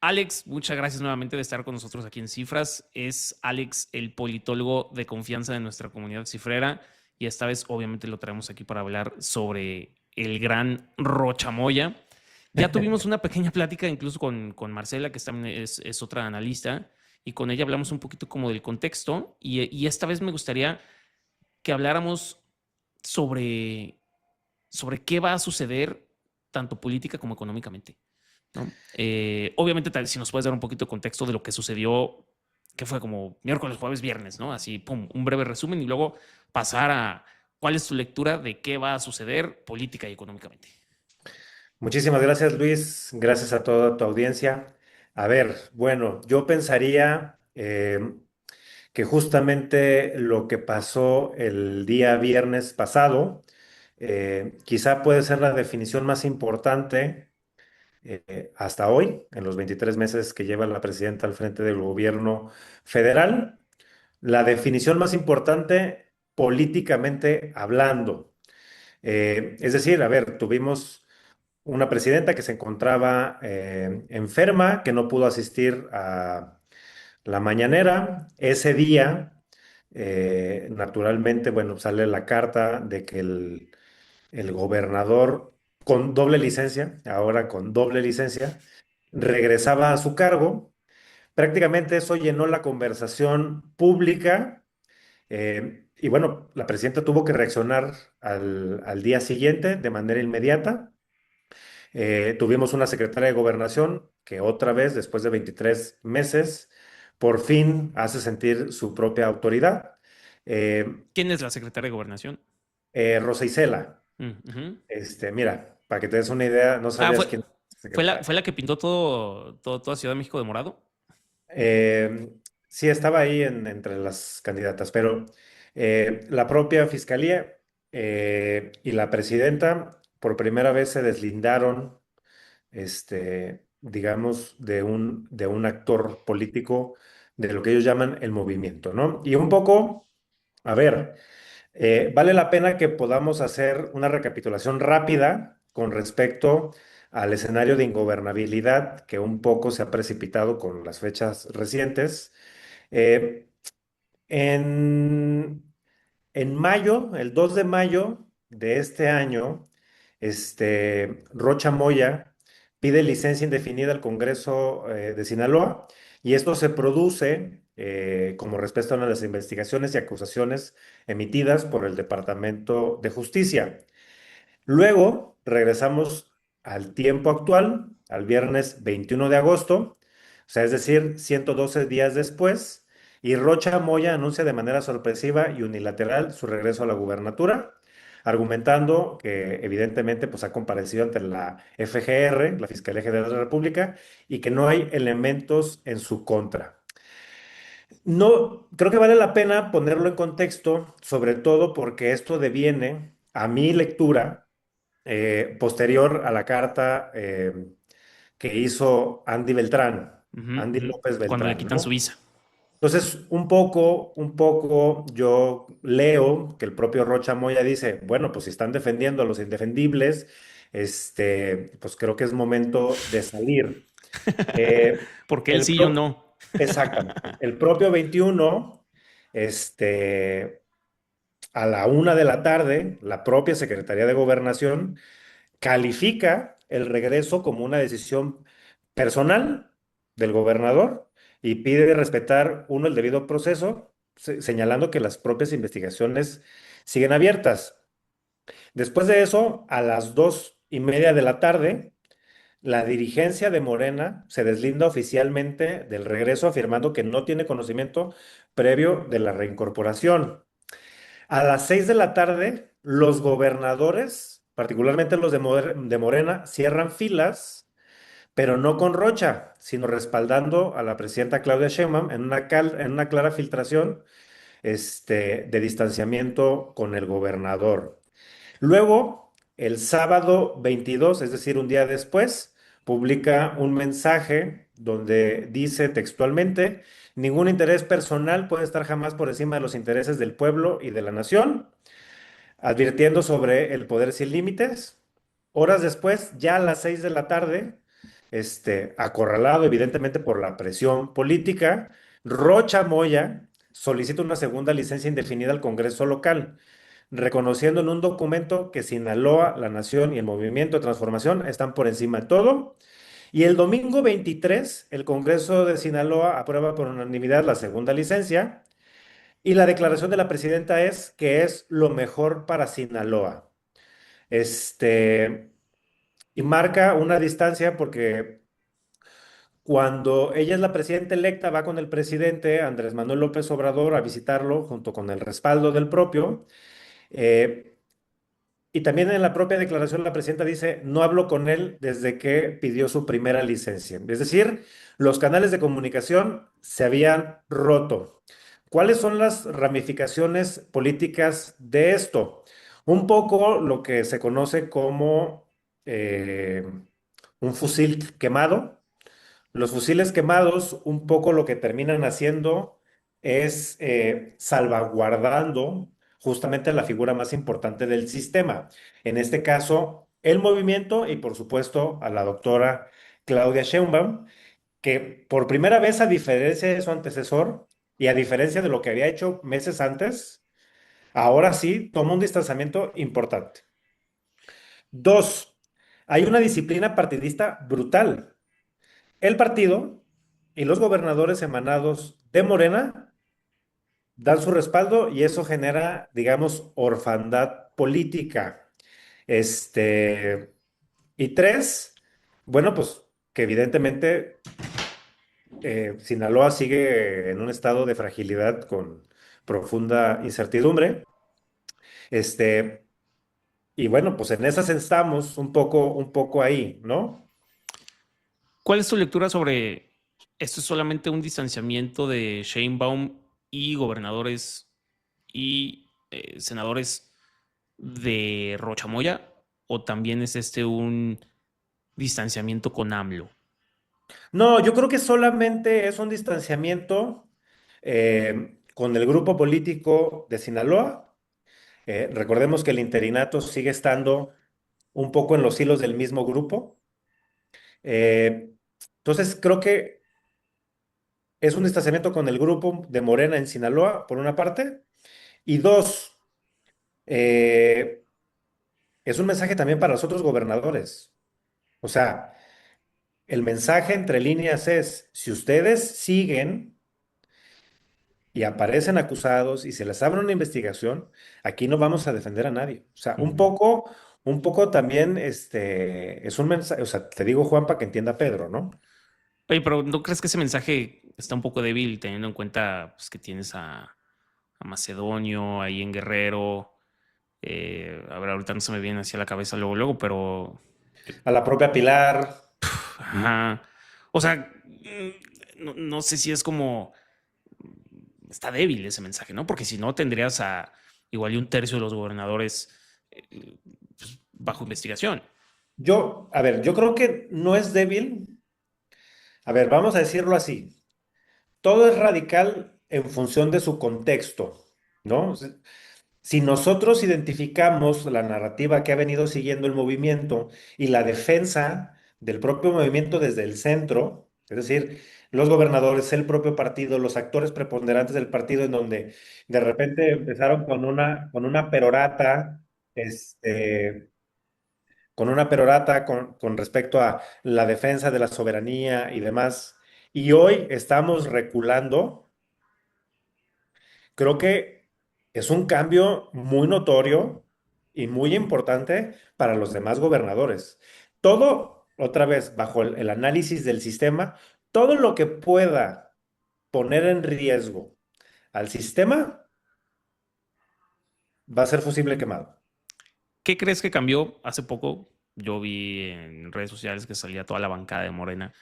Alex, muchas gracias nuevamente de estar con nosotros aquí en Cifras. Es Alex, el politólogo de confianza de nuestra comunidad cifrera, y esta vez obviamente lo traemos aquí para hablar sobre el gran Rocha Moya. Ya tuvimos una pequeña plática incluso con Marcela, que también es otra analista, y con ella hablamos un poquito como del contexto, y esta vez me gustaría que habláramos sobre, sobre qué va a suceder tanto política como económicamente, ¿no? Obviamente, si nos puedes dar un poquito de contexto de lo que sucedió, que fue como miércoles, jueves, viernes, ¿no? Así, pum, un breve resumen y luego pasar a cuál es tu lectura de qué va a suceder política y económicamente. Muchísimas gracias, Luis. Gracias a toda tu audiencia. A ver, bueno, yo pensaría que justamente lo que pasó el día viernes pasado quizá puede ser la definición más importante hasta hoy, en los 23 meses que lleva la presidenta al frente del gobierno federal, la definición más importante políticamente hablando. Es decir, a ver, tuvimos una presidenta que se encontraba enferma, que no pudo asistir a la mañanera. Ese día, naturalmente, bueno, sale la carta de que el gobernador con doble licencia, ahora con doble licencia, regresaba a su cargo. Prácticamente eso llenó la conversación pública. Y bueno, la presidenta tuvo que reaccionar al día siguiente de manera inmediata. Tuvimos una secretaria de Gobernación que otra vez, después de 23 meses, por fin hace sentir su propia autoridad. Eh, ¿Quién es la secretaria de Gobernación? Rosa Isela, Ujú. mira, para que te des una idea, no Ah, sabías quién es la fue la secretaria. que pintó toda Ciudad de México de morado. Eh, sí, estaba ahí entre las candidatas, pero la propia fiscalía y la presidenta por primera vez se deslindaron digamos, de un actor político, de lo que ellos llaman el movimiento, ¿no? Y un poco, a ver, vale la pena que podamos hacer una recapitulación rápida con respecto al escenario de ingobernabilidad que un poco se ha precipitado con las fechas recientes. Eh, en, en mayo, el 2 de mayo de este año, Rocha Moya pide licencia indefinida al Congreso de Sinaloa, y esto se produce como respuesta a las investigaciones y acusaciones emitidas por el Departamento de Justicia. Luego regresamos al tiempo actual, al viernes 21 de agosto, o sea, es decir, 112 días después, y Rocha Moya anuncia de manera sorpresiva y unilateral su regreso a la gubernatura, argumentando que evidentemente pues, ha comparecido ante la FGR, la Fiscalía General de la República, y que no hay elementos en su contra. No, creo que vale la pena ponerlo en contexto, sobre todo porque esto deviene, a mi lectura, posterior a la carta que hizo Andy Beltrán, Ujú, Andy ujú. López Cuando le Beltrán, quitan su ¿no? visa. Entonces, un poco yo leo que el propio Rocha Moya dice, bueno, pues si están defendiendo a los indefendibles, pues creo que es momento de salir. Porque él El sí, yo pro- no. Exactamente. El propio 21, este, a la 1 de la tarde, la propia Secretaría de Gobernación califica el regreso como una decisión personal del gobernador y pide respetar, uno, el debido proceso, señalando que las propias investigaciones siguen abiertas. Después de eso, a las 2:30 de la tarde, la dirigencia de Morena se deslinda oficialmente del regreso, afirmando que no tiene conocimiento previo de la reincorporación. A las 6 de la tarde, los gobernadores, particularmente los de Morena, cierran filas, pero no con Rocha, sino respaldando a la presidenta Claudia Sheinbaum en una clara filtración de distanciamiento con el gobernador. Luego, el sábado 22, es decir, un día después, publica un mensaje donde dice textualmente: ningún interés personal puede estar jamás por encima de los intereses del pueblo y de la nación, advirtiendo sobre el poder sin límites. Horas después, ya a las 6 de la tarde, acorralado evidentemente por la presión política, Rocha Moya solicita una segunda licencia indefinida al Congreso local, reconociendo en un documento que Sinaloa, la nación y el movimiento de transformación están por encima de todo. Y el domingo 23, el Congreso de Sinaloa aprueba por unanimidad la segunda licencia y la declaración de la presidenta es que es lo mejor para Sinaloa. Este, y marca una distancia porque cuando ella es la presidenta electa, va con el presidente Andrés Manuel López Obrador a visitarlo junto con el respaldo del propio. eh, y también en la propia declaración la presidenta dice, no hablo con él desde que pidió su primera licencia. Es decir, los canales de comunicación se habían roto. ¿Cuáles son las ramificaciones políticas de esto? Un poco lo que se conoce como un fusil quemado. Los fusiles quemados, un poco lo que terminan haciendo es salvaguardando justamente la figura más importante del sistema. En este caso, el movimiento y por supuesto a la doctora Claudia Sheinbaum, que por primera vez, a diferencia de su antecesor y a diferencia de lo que había hecho meses antes, ahora sí toma un distanciamiento importante. Dos, hay una disciplina partidista brutal. El partido y los gobernadores emanados de Morena dan su respaldo y eso genera, digamos, orfandad política. Este, y tres, bueno, pues que evidentemente Sinaloa sigue en un estado de fragilidad con profunda incertidumbre. Este, y bueno, pues en esas estamos un poco ahí, ¿no? ¿Cuál es tu lectura sobre esto? ¿Es solamente un distanciamiento de Sheinbaum y gobernadores y senadores de Rochamoya? ¿O también es este un distanciamiento con AMLO? No, yo creo que solamente es un distanciamiento con el grupo político de Sinaloa. Recordemos que el interinato sigue estando un poco en los hilos del mismo grupo. Eh, entonces, creo que es un distanciamiento con el grupo de Morena en Sinaloa, por una parte. Y dos, eh, es un mensaje también para los otros gobernadores. O sea, el mensaje entre líneas es, si ustedes siguen y aparecen acusados y se les abre una investigación, aquí no vamos a defender a nadie. O sea, Ujú. un poco también es un mensaje, o sea, te digo Juan para que entienda Pedro, ¿no? Oye, pero ¿no crees que ese mensaje está un poco débil teniendo en cuenta pues, que tienes a Macedonio ahí en Guerrero? A ver, ahorita no se me viene hacia la cabeza luego, pero A la propia Pilar. ajá. O sea, no sé si es como está débil ese mensaje, ¿no? Porque si no, tendrías a igual y un tercio de los gobernadores pues, bajo investigación. A ver, yo creo que no es débil. A ver, vamos a decirlo así. Todo es radical en función de su contexto, ¿no? Si nosotros identificamos la narrativa que ha venido siguiendo el movimiento y la defensa del propio movimiento desde el centro, es decir, los gobernadores, el propio partido, los actores preponderantes del partido, en donde de repente empezaron con una perorata, este, con una perorata con respecto a la defensa de la soberanía y demás, y hoy estamos reculando. Creo que es un cambio muy notorio y muy importante para los demás gobernadores. Todo, otra vez, bajo el análisis del sistema, todo lo que pueda poner en riesgo al sistema va a ser fusible quemado. ¿Qué crees que cambió hace poco? Yo vi en redes sociales que salía toda la bancada de Morena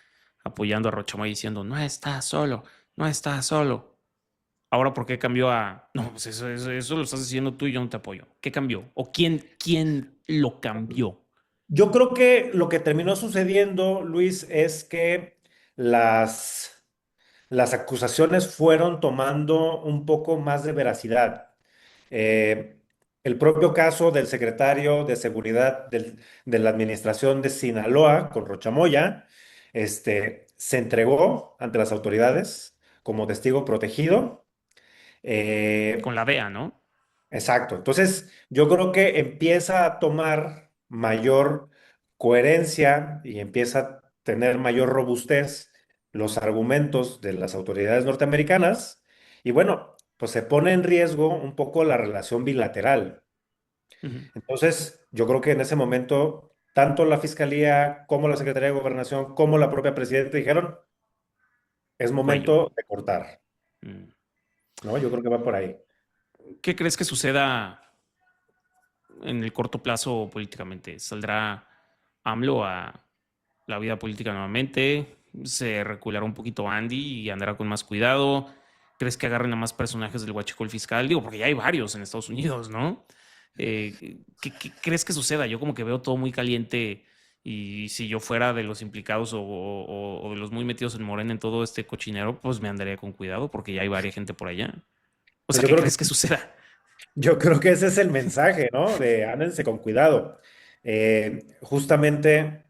apoyando a Rochamoy diciendo, no está solo, no está solo. Ahora, ¿por qué cambió a, no, pues eso lo estás diciendo tú y yo no te apoyo? ¿Qué cambió? ¿O quién lo cambió? Yo creo que lo que terminó sucediendo, Luis, es que las acusaciones fueron tomando un poco más de veracidad. Eh, el propio caso del secretario de Seguridad de la Administración de Sinaloa, con Rochamoya, se entregó ante las autoridades como testigo protegido. Con Eh, la DEA, ¿no? exacto. Entonces, yo creo que empieza a tomar mayor coherencia y empieza a tener mayor robustez los argumentos de las autoridades norteamericanas. Y bueno, pues se pone en riesgo un poco la relación bilateral. Ujú. Entonces, yo creo que en ese momento, tanto la Fiscalía como la Secretaría de Gobernación, como la propia presidenta dijeron, es Cuello. momento de cortar, Mm. ¿no? Yo creo que va por ahí. ¿Qué crees que suceda en el corto plazo políticamente? ¿Saldrá AMLO a la vida política nuevamente? ¿Se reculará un poquito Andy y andará con más cuidado? ¿Crees que agarren a más personajes del Huachicol fiscal? Digo, porque ya hay varios en Estados Unidos, ¿no? ¿Qué crees que suceda? Yo como que veo todo muy caliente y si yo fuera de los implicados o de los muy metidos en Morena en todo este cochinero, pues me andaría con cuidado porque ya hay varias gente por allá. O Pues sea, ¿qué crees que suceda? yo creo que ese es el mensaje, ¿no? De ándense con cuidado. Justamente,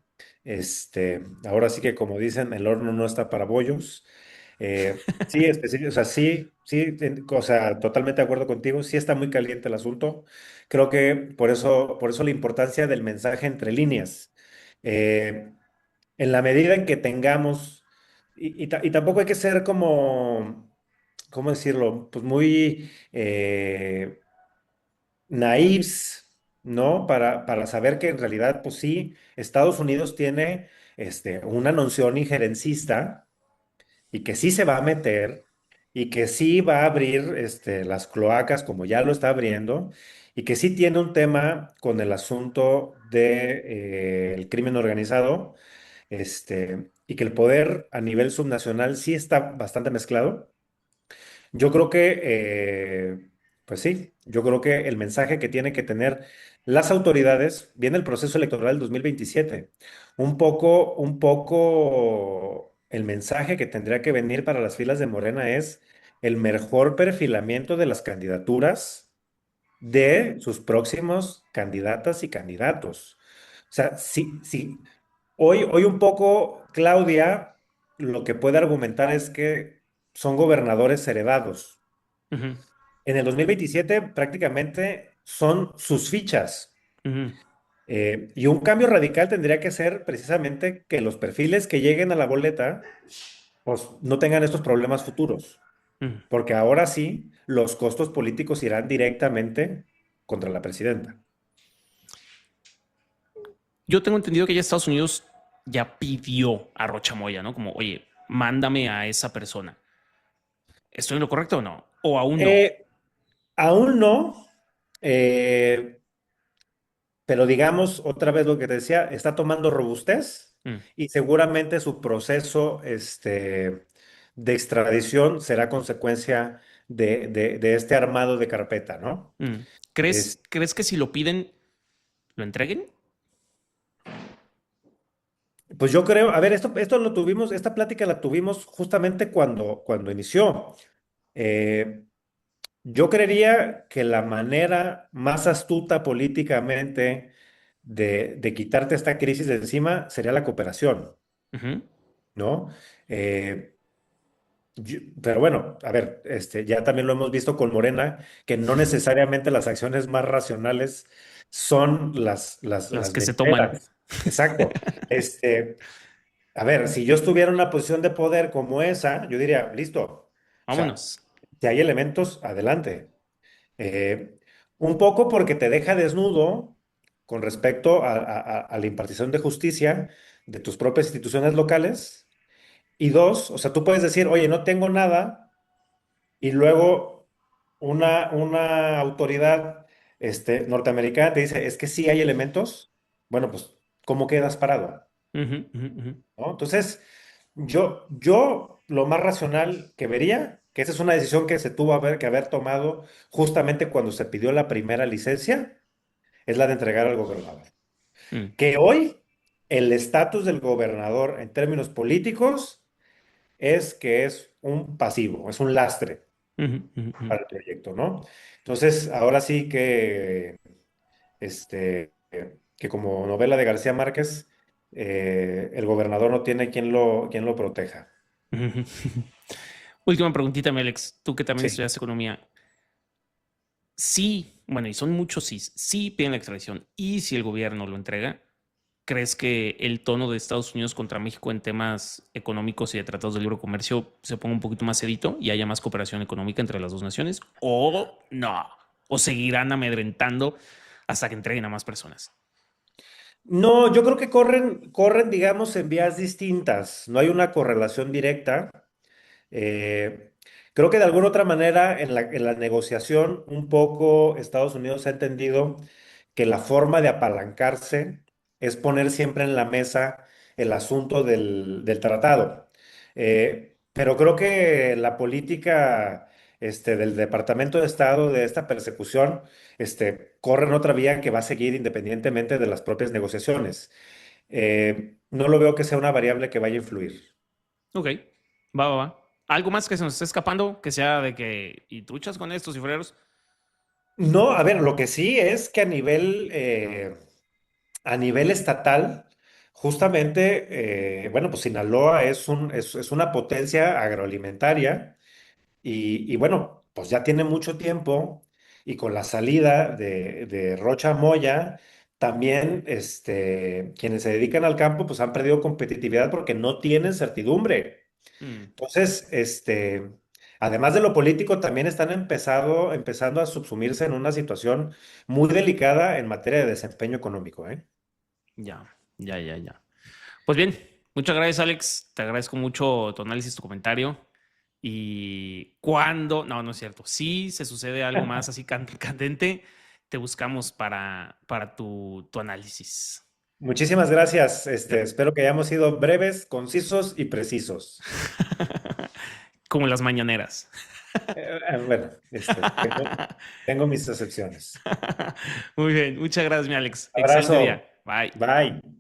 ahora sí que como dicen, el horno no está para bollos. Sí, o sea, sí, sí, o sea, totalmente de acuerdo contigo. Sí está muy caliente el asunto. Creo que por eso la importancia del mensaje entre líneas. Eh, en la medida en que tengamos, y tampoco hay que ser como, ¿cómo decirlo? Pues muy naifs, ¿no? Para saber que en realidad, pues sí, Estados Unidos tiene una noción injerencista y que sí se va a meter y que sí va a abrir las cloacas como ya lo está abriendo y que sí tiene un tema con el asunto del crimen organizado, y que el poder a nivel subnacional sí está bastante mezclado. Yo creo que, pues sí, yo creo que el mensaje que tienen que tener las autoridades, viene el proceso electoral del 2027, un poco el mensaje que tendría que venir para las filas de Morena es el mejor perfilamiento de las candidaturas de sus próximos candidatas y candidatos. O sea, sí, sí, hoy un poco Claudia lo que puede argumentar es que son gobernadores heredados. Ujú, En el 2027 prácticamente son sus fichas. ujú, Y un cambio radical tendría que ser precisamente que los perfiles que lleguen a la boleta pues, no tengan estos problemas futuros, ujú. porque ahora sí los costos políticos irán directamente contra la presidenta. Yo tengo entendido que ya Estados Unidos ya pidió a Rocha Moya, ¿no? Como, oye, mándame a esa persona. ¿Estoy en lo correcto o no? ¿O aún no? Eh, Aún no, eh, pero digamos otra vez lo que te decía, está tomando robustez Mm, y seguramente su proceso de extradición será consecuencia de este armado de carpeta, ¿no? mm. Es, ¿Crees que si lo piden, lo entreguen? pues yo creo, a ver, esto lo tuvimos, esta plática la tuvimos justamente cuando inició. Eh, yo creería que la manera más astuta políticamente de quitarte esta crisis de encima sería la cooperación, Ujú, ¿no? Eh, pero bueno, a ver, ya también lo hemos visto con Morena, que no necesariamente las acciones más racionales son las las que se toman. venideras. Exacto. A ver, si yo estuviera en una posición de poder como esa, yo diría, listo. O sea, Vámonos. si hay elementos, adelante. Eh, un poco porque te deja desnudo con respecto a la impartición de justicia de tus propias instituciones locales. Y dos, o sea, tú puedes decir, oye, no tengo nada, y luego una autoridad norteamericana te dice, es que sí hay elementos. Bueno, pues, ¿cómo quedas parado? Ujú, ujú, ujú. ¿No? Entonces, yo lo más racional que vería, que esa es una decisión que se tuvo que haber tomado justamente cuando se pidió la primera licencia, es la de entregar al gobernador. Mm, Que hoy el estatus del gobernador en términos políticos es que es un pasivo, es un lastre ujú, ujú, ujú. para el proyecto, ¿no? Entonces, ahora sí que, que como novela de García Márquez, el gobernador no tiene quien lo proteja. Última preguntita, mi Alex. Tú que también Sí. estudias economía. Sí, bueno, y son muchos sí. Sí piden la extradición. Y si el gobierno lo entrega, ¿crees que el tono de Estados Unidos contra México en temas económicos y de tratados de libre comercio se ponga un poquito más sedito y haya más cooperación económica entre las dos naciones? ¿O no? ¿O seguirán amedrentando hasta que entreguen a más personas? No, yo creo que corren, digamos, en vías distintas. No hay una correlación directa. Eh, Creo que de alguna otra manera en la negociación un poco Estados Unidos ha entendido que la forma de apalancarse es poner siempre en la mesa el asunto del tratado. Pero creo que la política del Departamento de Estado de esta persecución corre en otra vía que va a seguir independientemente de las propias negociaciones. No lo veo que sea una variable que vaya a influir. Ok, va, va, va. ¿Algo más que se nos esté escapando? Que sea de que, y truchas con estos cifreros. No, a ver, lo que sí es que a nivel estatal, justamente, bueno, pues Sinaloa es una potencia agroalimentaria y bueno, pues ya tiene mucho tiempo y con la salida de Rocha Moya, también quienes se dedican al campo, pues han perdido competitividad porque no tienen certidumbre. Mm, Entonces, además de lo político, también están empezando a subsumirse en una situación muy delicada en materia de desempeño económico, ¿eh? ya, ya, ya, ya. Pues bien, muchas gracias, Alex. Te agradezco mucho tu análisis, tu comentario. Y cuando, no, no es cierto. Si se sucede algo más así candente, te buscamos para tu análisis. Muchísimas gracias. Espero que hayamos sido breves, concisos y precisos. Como las mañaneras. Bueno, tengo mis excepciones. Muy bien, muchas gracias, mi Alex. Excelente Abrazo. día. Bye. Bye.